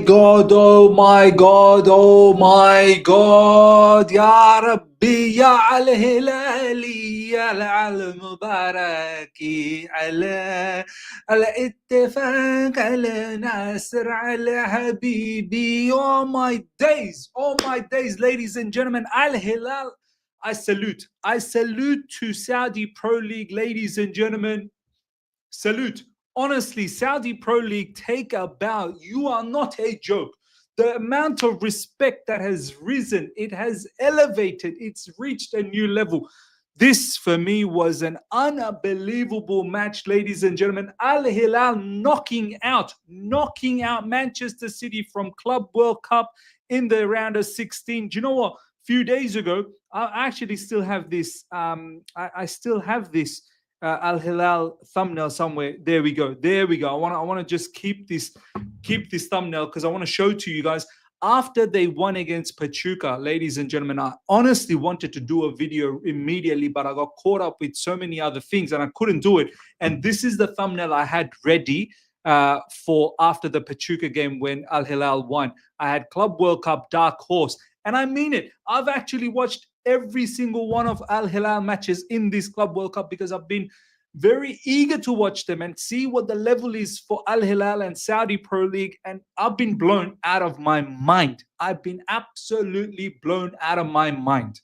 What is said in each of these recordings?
God, oh my God, oh my God. Ya Rabbi, ya al-Hilali, ya al-Mubaraki, al-Ittifaq, al-Nasr, al-Habibi. All my days, ladies and gentlemen, Al-Hilal, I salute. I salute to Saudi Pro League, ladies and gentlemen. Salute. Honestly, Saudi Pro League, take a bow. You are not a joke. The amount of respect that has risen, it has elevated, it's reached a new level. This, for me, was an unbelievable match, ladies and gentlemen. Al Hilal knocking out Manchester City from Club World Cup in the round of 16. Do you know what? A few days ago, I actually still have this. I still have this Al Hilal thumbnail somewhere. There we go. There we go. I want to just keep this thumbnail because I want to show to you guys after they won against Pachuca, ladies and gentlemen. I honestly wanted to do a video immediately, but I got caught up with so many other things and I couldn't do it. And this is the thumbnail I had ready for after the Pachuca game when Al Hilal won. I had Club World Cup dark horse, and I mean it. I've actually watched every single one of Al Hilal matches in this Club World Cup because I've been very eager to watch them and see what the level is for Al Hilal and Saudi Pro League. And I've been blown out of my mind. I've been absolutely blown out of my mind.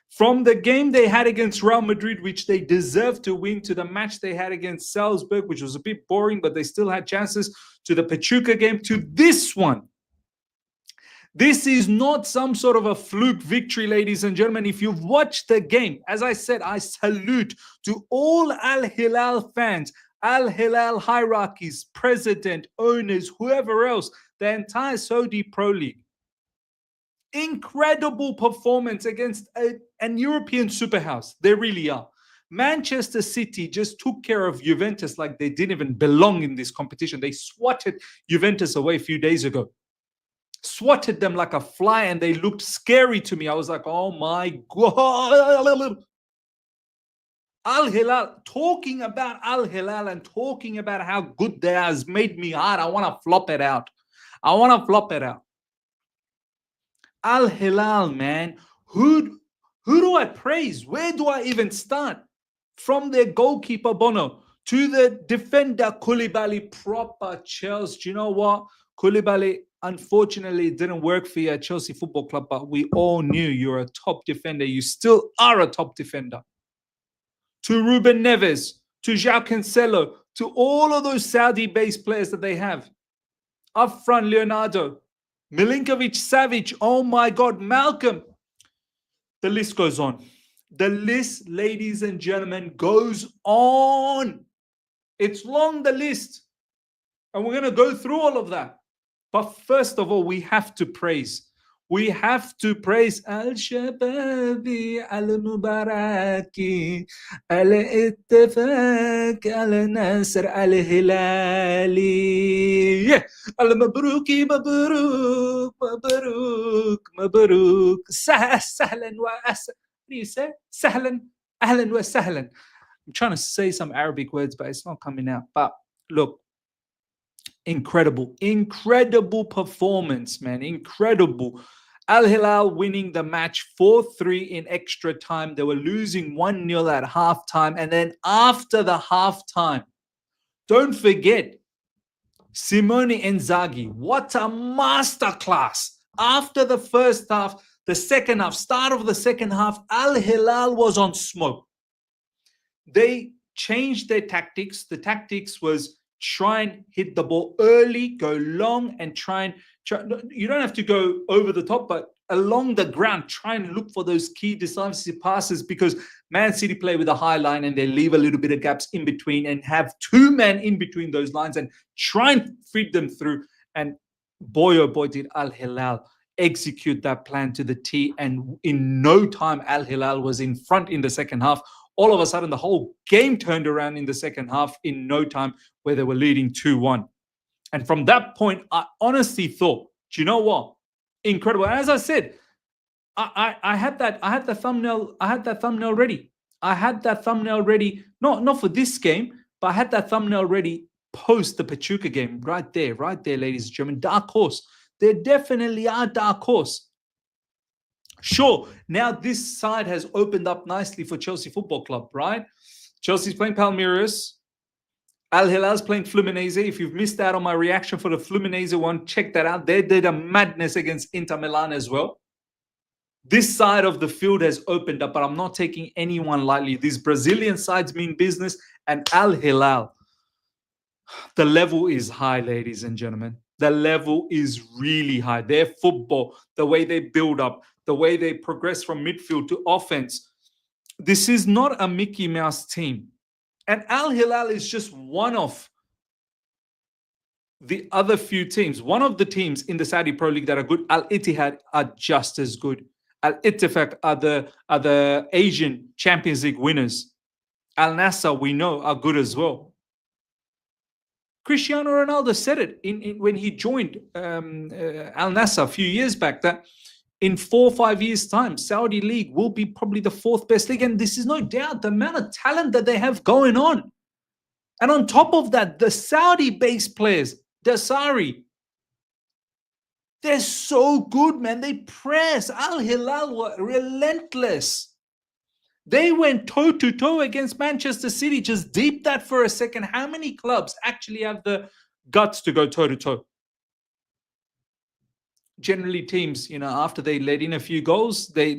From the game they had against Real Madrid, which they deserved to win, to the match they had against Salzburg, which was a bit boring, but they still had chances, to the Pachuca game, to this one. This is not some sort of a fluke victory, ladies and gentlemen. If you've watched the game, as I said, I salute to all Al Hilal fans, Al Hilal hierarchies, president, owners, whoever else, the entire Saudi Pro League. Incredible performance against an European superhouse. They really are. Manchester City just took care of Juventus like they didn't even belong in this competition. They swatted Juventus away a few days ago. Swatted them like a fly, and they looked scary to me. I was like, oh my God. Al Hilal, talking about Al Hilal and talking about how good they are has made me hard. I want to flop it out. Al Hilal, man. Who do I praise? Where do I even start? From their goalkeeper, Bono, to the defender, Koulibaly, proper Chelsea. Do you know what? Koulibaly, unfortunately, it didn't work for you at Chelsea Football Club, but we all knew you're a top defender. You still are a top defender. To Ruben Neves, to João Cancelo, to all of those Saudi-based players that they have. Up front, Leonardo, Milinkovic-Savic, oh my God, Malcolm. The list goes on. The list, ladies and gentlemen, goes on. It's long, the list. And we're going to go through all of that. But first of all, we have to praise. We have to praise Al-Shababi, Al-Mubaraki, Al-Ittifaq, Al-Nasr, Al-Hilali. Al-Mabruki, Mabruk, Mabruk, Mabruk. Sahlan wa asahlan. What do you say? Sahlan, ahlan wa sahlan. I'm trying to say some Arabic words, but it's not coming out. But look. Incredible performance, man. Incredible. Al Hilal winning the match 4-3 in extra time. They were losing 1-0 at halftime. And then after the halftime, don't forget, Simone Inzaghi. What a masterclass. After the first half, the second half, start of the second half, Al Hilal was on smoke. They changed their tactics. The tactics was try and hit the ball early, go long, and try. You don't have to go over the top, but along the ground, try and look for those key decisive passes, because Man City play with a high line and they leave a little bit of gaps in between and have two men in between those lines and try and feed them through. And boy, oh boy, did Al Hilal execute that plan to the T. And in no time, Al Hilal was in front in the second half. All of a sudden, the whole game turned around in the second half in no time, where they were leading 2-1. And from that point, I honestly thought, do you know what? Incredible. And as I said, I had the thumbnail ready. Not for this game, but I had that thumbnail ready post the Pachuca game. Right there, ladies and gentlemen. Dark horse. They definitely are dark horse. Sure, now this side has opened up nicely for Chelsea Football Club, right? Chelsea's playing Palmeiras. Al Hilal's playing Fluminense. If you've missed out on my reaction for the Fluminense one, check that out. They did a madness against Inter Milan as well. This side of the field has opened up, but I'm not taking anyone lightly. These Brazilian sides mean business, and Al Hilal, the level is high, ladies and gentlemen. The level is really high. Their football, the way they build up, the way they progress from midfield to offense. This is not a Mickey Mouse team. And Al Hilal is just one of the other few teams. One of the teams in the Saudi Pro League that are good. Al Ittihad are just as good. Al Ittifaq are the Asian Champions League winners. Al Nassr, we know, are good as well. Cristiano Ronaldo said it when he joined Al Nassr a few years back, that in 4 or 5 years' time, Saudi League will be probably the 4th best league. And this is no doubt the amount of talent that they have going on. And on top of that, the Saudi-based players, Dasari, they're so good, man. They press. Al Hilal were relentless. They went toe-to-toe against Manchester City. Just deep that for a second. How many clubs actually have the guts to go toe-to-toe? Generally, teams, after they let in a few goals, they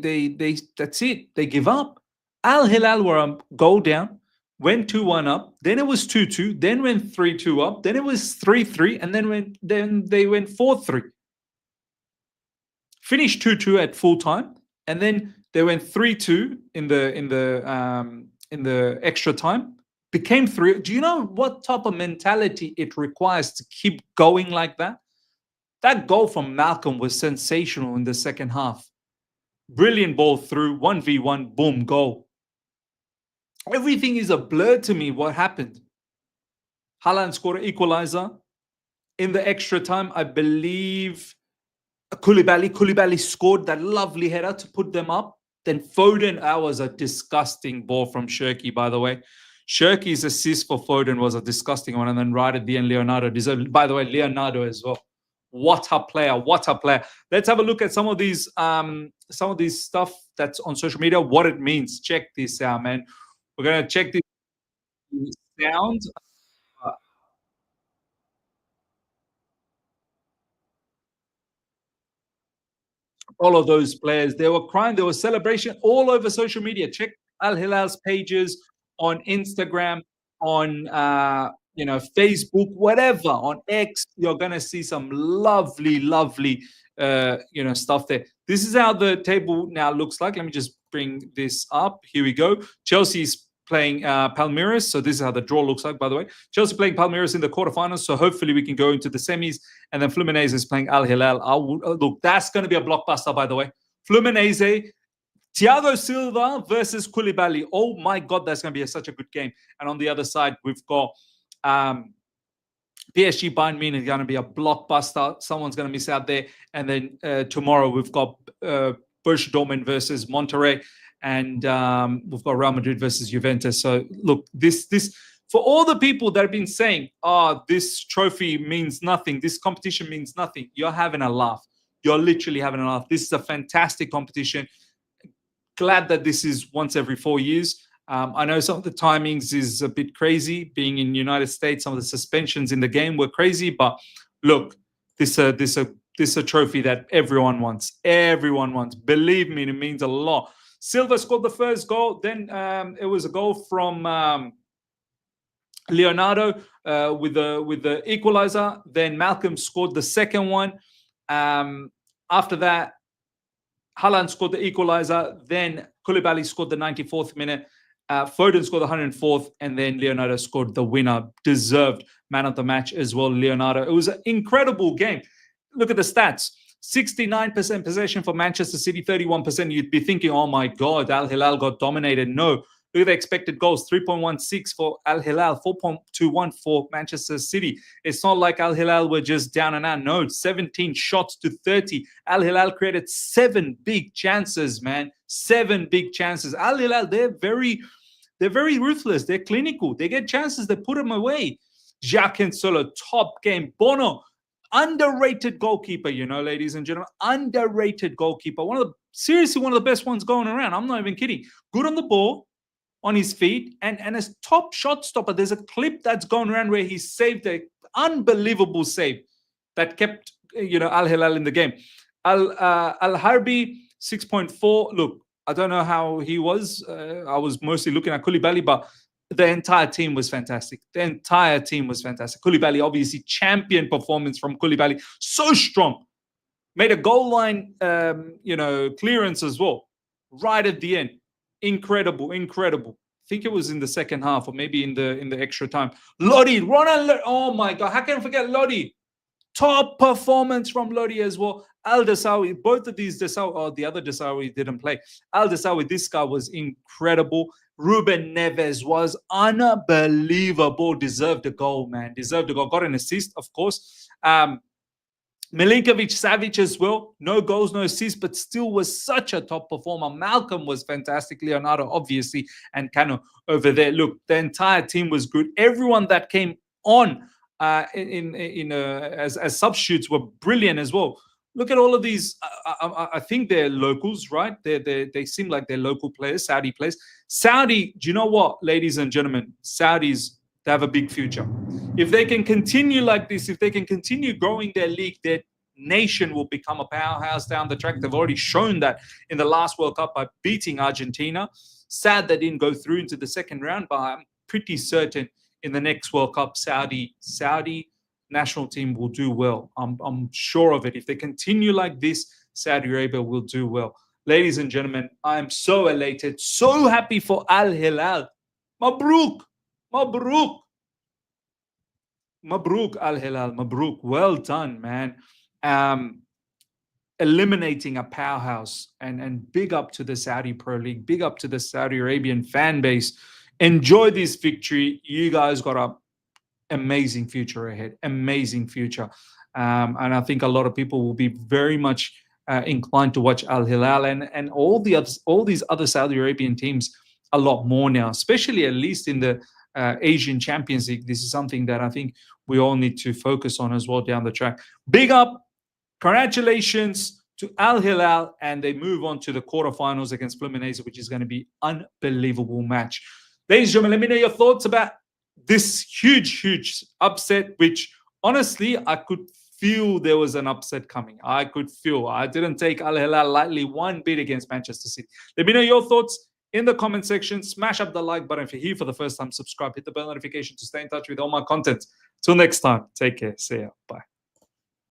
that's it. They give up. Al Hilal were a goal down, went 2-1 up, then it was 2-2, then went 3-2 up, then it was 3-3, and then they went 4-3. Finished 2-2 at full time, and then they went 3-2 in the extra time. Became 3. Do you know what type of mentality it requires to keep going like that? That goal from Malcolm was sensational in the second half. Brilliant ball through, 1v1, boom, goal. Everything is a blur to me. What happened? Haaland scored an equalizer. In the extra time, I believe Koulibaly scored that lovely header to put them up. Then Foden, that was a disgusting ball from Shirky, by the way. Shirky's assist for Foden was a disgusting one. And then right at the end, Leonardo deserved. By the way, Leonardo as well. What a player. What a player. Let's have a look at some of these stuff that's on social media, what it means. Check this out, man. We're going to check this sound. All of those players, they were crying. There was celebration all over social media. Check Al Hilal's pages on Instagram, on Facebook, whatever, on X. You're gonna see some lovely stuff there. This is how the table now looks like. Let me just bring this up. Here we go. Chelsea's playing Palmeiras. So this is how the draw looks like, by the way. Chelsea playing Palmeiras in the quarterfinals. So hopefully we can go into the semis. And then Fluminense is playing Al Hilal. Look, that's going to be a blockbuster, by the way. Fluminense, Thiago Silva versus Koulibaly. Oh my God, that's going to be such a good game. And on the other side, we've got PSG Bayern Munich is going to be a blockbuster. Someone's going to miss out there. And then tomorrow we've got Borussia Dortmund versus Monterrey. And we've got Real Madrid versus Juventus. So look, this for all the people that have been saying, this trophy means nothing, this competition means nothing, you're having a laugh. You're literally having a laugh. This is a fantastic competition. Glad that this is once every 4 years. I know some of the timings is a bit crazy. Being in the United States, some of the suspensions in the game were crazy. But look, this a trophy that everyone wants. Everyone wants. Believe me, it means a lot. Silva scored the first goal. Then it was a goal from Leonardo with the equalizer. Then Malcolm scored the second one. After that, Haaland scored the equalizer. Then Koulibaly scored the 94th minute. Foden scored the 104th. And then Leonardo scored the winner. Deserved man of the match as well, Leonardo. It was an incredible game. Look at the stats. 69% possession for Manchester City, 31%. You'd be thinking, oh my God, Al Hilal got dominated. No. Look at the expected goals, 3.16 for Al Hilal, 4.21 for Manchester City. It's not like Al Hilal were just down and out. No, 17 shots to 30. Al Hilal created 7 big chances, man. 7 big chances. Al Hilal, they're very ruthless. They're clinical. They get chances, they put them away. Jacques Solo, top game. Bono, underrated goalkeeper, you know, ladies and gentlemen. Underrated goalkeeper. Seriously, one of the best ones going around. I'm not even kidding. Good on the ball, on his feet, and a top shot stopper. There's a clip that's going around where he saved an unbelievable save that kept, you know, Al Hilal in the game. Al Harbi 6.4. Look, I don't know how he was. I was mostly looking at Koulibaly, but the entire team was fantastic. The entire team was fantastic. Koulibaly, obviously, champion performance from Koulibaly. So strong. Made a goal line, clearance as well, right at the end. Incredible, incredible. I think it was in the second half, or maybe in the extra time. Lodi, Ronald, oh my God, how can I forget Lodi? Top performance from Lodi as well. Al Dasawi, both of these the other Dasawi didn't play. Al Dasawi, this guy was incredible. Ruben Neves was unbelievable. Deserved a goal, man. Deserved a goal. Got an assist, of course. Milinkovic Savic as well. No goals, no assists, but still was such a top performer. Malcolm was fantastic. Leonardo, obviously, and Cano over there. Look, the entire team was good. Everyone that came on as substitutes were brilliant as well. Look at all of these. I think they're locals, right? They seem like they're local players, Saudi players. Saudi, do you know what, ladies and gentlemen? Saudis, they have a big future. If they can continue like this, if they can continue growing their league, their nation will become a powerhouse down the track. They've already shown that in the last World Cup by beating Argentina. Sad they didn't go through into the second round, but I'm pretty certain in the next World Cup, Saudi national team will do well. I'm sure of it. If they continue like this, Saudi Arabia will do well. Ladies and gentlemen, I'm so elated, so happy for Al Hilal. Mabruk. Mabruk. Mabruk, Al Hilal. Mabruk. Well done, man. Eliminating a powerhouse, and big up to the Saudi Pro League. Big up to the Saudi Arabian fan base. Enjoy this victory. You guys got an amazing future ahead. Amazing future. And I think a lot of people will be very much inclined to watch Al Hilal and all these other Saudi Arabian teams a lot more now, especially at least in the Asian Champions League. This is something that I think we all need to focus on as well down the track. Big up, congratulations to Al Hilal, and they move on to the quarterfinals against Fluminense, which is going to be an unbelievable match. Ladies and gentlemen, let me know your thoughts about this huge upset, which honestly, I could feel there was an upset coming. I could feel. I didn't take Al Hilal lightly one bit against Manchester City. Let me know your thoughts in the comment section. Smash up the like button if you're here for the first time. Subscribe, hit the bell notification to stay in touch with all my content. Till next time, take care. See ya. Bye.